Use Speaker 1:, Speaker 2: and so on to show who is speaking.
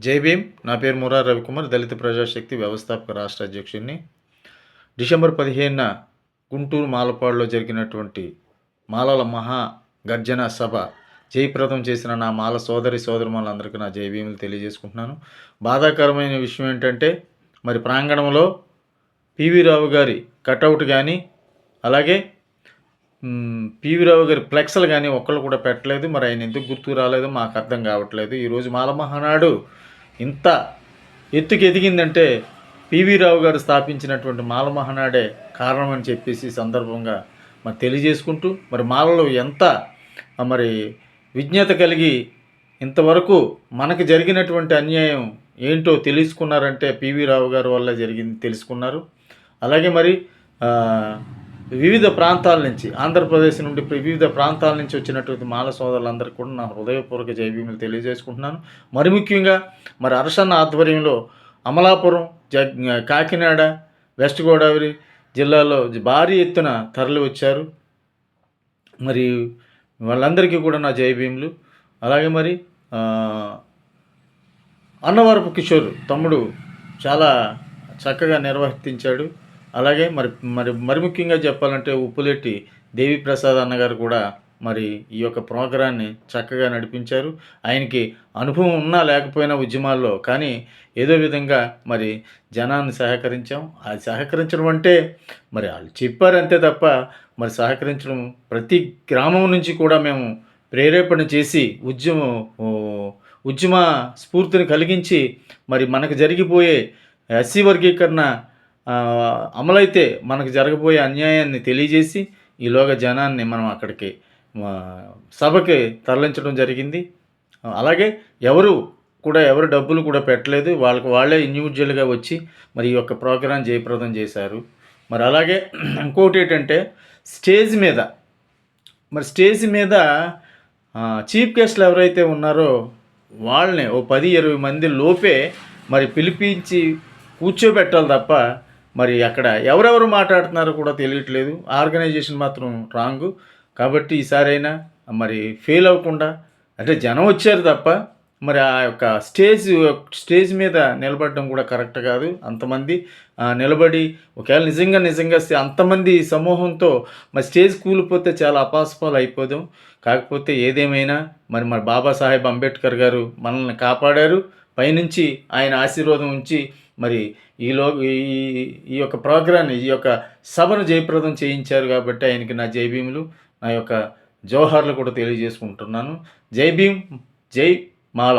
Speaker 1: జై భీమ్. నా పేరు మురారి రవికుమార్, దళిత ప్రజాశక్తి వ్యవస్థాపక రాష్ట్ర అధ్యక్షుడిని. డిసెంబర్ 15న గుంటూరు మాలపాడులో జరిగినటువంటి మాలల మహా గర్జన సభ జయప్రదం చేసిన నా మాల సోదరులందరికీ నా జై భీములు తెలియజేసుకుంటున్నాను. బాధాకరమైన విషయం ఏంటంటే, మరి ప్రాంగణంలో పివి రావు గారి కటౌట్ కానీ, అలాగే పివి రావు గారి ఫ్లెక్స్లు కానీ ఒక్కళ్ళు కూడా పెట్టలేదు. మరి ఆయన ఎందుకు గుర్తుకు రాలేదో మాకు అర్థం కావట్లేదు. ఈరోజు మాల మహానాడు ఇంత ఎత్తుకు ఎదిగిందంటే పివి రావు గారు స్థాపించినటువంటి మాల మహానాడే కారణమని చెప్పేసి సందర్భంగా మరి తెలియజేసుకుంటూ, మరి మాలలో ఎంత మరి విజ్ఞత కలిగి ఇంతవరకు మనకు జరిగినటువంటి అన్యాయం ఏంటో తెలుసుకున్నారంటే పివి రావు గారి వల్ల జరిగింది తెలుసుకున్నారు. అలాగే మరి వివిధ ప్రాంతాల నుంచి, ఆంధ్రప్రదేశ్ నుండి వివిధ ప్రాంతాల నుంచి వచ్చినటువంటి మాల సోదరులందరికీ కూడా నా హృదయపూర్వక జై భీములు తెలియజేసుకుంటున్నాను. మరి ముఖ్యంగా మరి అరసన్న ఆధ్వర్యంలో అమలాపురం, కాకినాడ, వెస్ట్ గోదావరి జిల్లాలో భారీ ఎత్తున తరలి వచ్చారు. మరి వాళ్ళందరికీ కూడా నా జై భీములు. అలాగే మరి అన్నవరపు కిషోర్ తమ్ముడు చాలా చక్కగా నిర్వర్తించాడు. అలాగే మరి ముఖ్యంగా చెప్పాలంటే ఉప్పులెట్టి దేవిప్రసాద్ అన్నగారు కూడా మరి ఈ యొక్క ప్రోగ్రాన్ని చక్కగా నడిపించారు. ఆయనకి అనుభవం ఉన్నా లేకపోయినా ఉద్యమాల్లో, కానీ ఏదో విధంగా మరి జనాన్ని సహకరించాం. అది సహకరించడం అంటే మరి వాళ్ళు చెప్పారు అంతే తప్ప మరి సహకరించడం, ప్రతి గ్రామం నుంచి కూడా మేము ప్రేరేపణ చేసి ఉద్యమ స్ఫూర్తిని కలిగించి మరి మనకు జరిగిపోయే ఎస్సీ వర్గీకరణ అమలైతే మనకు జరగబోయే అన్యాయాన్ని తెలియజేసి ఈలోగా జనాన్ని మనం అక్కడికి సభకి తరలించడం జరిగింది. అలాగే ఎవరు డబ్బులు కూడా పెట్టలేదు. వాళ్ళే ఇండివిజువల్గా వచ్చి మరి ఈ యొక్క ప్రోగ్రాం జయప్రదం చేశారు. మరి అలాగే ఇంకోటి ఏంటంటే, స్టేజ్ మీద చీఫ్ గెస్ట్లు ఎవరైతే ఉన్నారో వాళ్ళని ఓ 10-20 మంది లోపే మరి పిలిపించి కూర్చోబెట్టాలి తప్ప మరి అక్కడ ఎవరెవరు మాట్లాడుతున్నారో కూడా తెలియట్లేదు. ఆర్గనైజేషన్ మాత్రం రాంగు. కాబట్టి ఈసారైనా మరి ఫెయిల్ అవ్వకుండా, అంటే జనం వచ్చారు తప్ప మరి ఆ యొక్క స్టేజ్ మీద నిలబడడం కూడా కరెక్ట్ కాదు. అంతమంది నిలబడి ఒకవేళ నిజంగా అంతమంది సమూహంతో మరి స్టేజ్ కూలిపోతే చాలా అపాస్పాలు అయిపోదాం. కాకపోతే ఏదేమైనా మరి బాబాసాహెబ్ అంబేద్కర్ గారు మనల్ని కాపాడారు. పైనుంచి ఆయన ఆశీర్వాదం ఉంచి మరి ఈ యొక్క ప్రోగ్రాన్ని, ఈ యొక్క సభను జయప్రదం చేయించారు. కాబట్టి ఆయనకి నా జై భీములు, నా యొక్క జోహార్లు కూడా తెలియజేసుకుంటున్నాను. జై భీమ్, జై మాల.